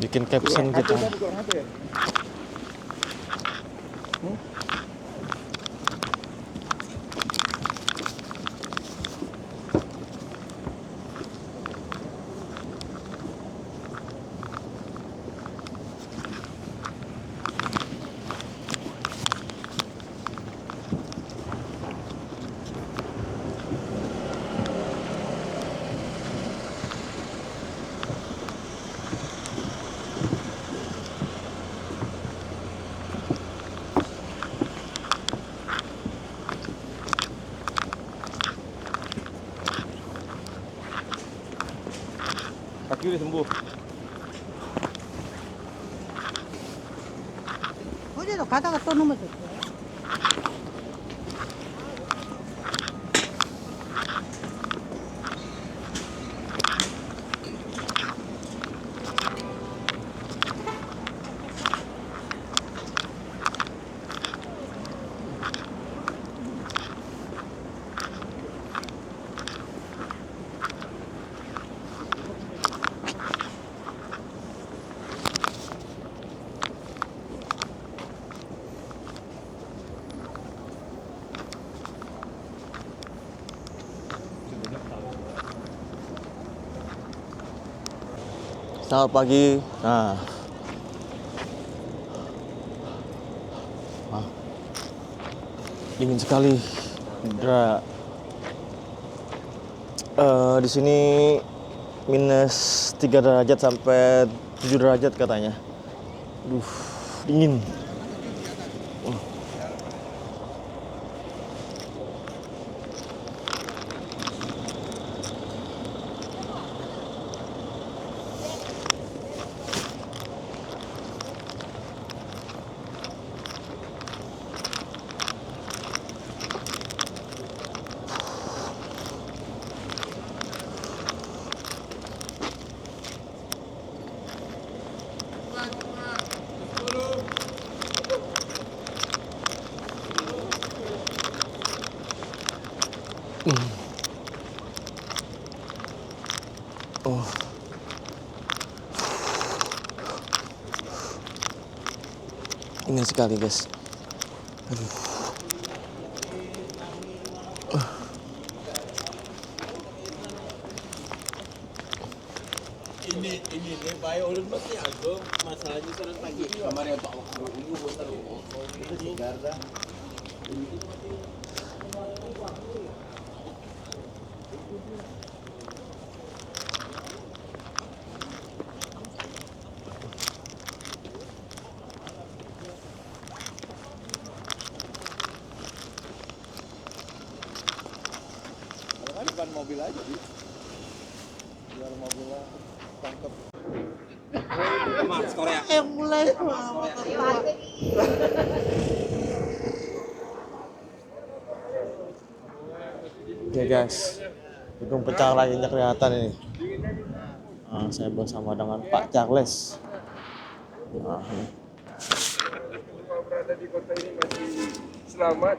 bikin caption kita. Kaki udah sembuh. 어제도 가다가 또 넘어졌어. Selamat pagi. Nah, dingin sekali. Di sini minus 3 derajat sampai 7 derajat katanya. Dingin. Dingin sekali, guys. Ini nih bayo ulun pasti agak masalahnya terus pagi kemarin Pak Waktu bosan itu di Garda. Kan depan mobil aja sih. Biar mobilnya tangkap. Mas Korea. mulai. Oke, guys, gedung pecah lainnya kelihatan ini. Saya bersama dengan Pak Charles. Berada di kota ini masih selamat.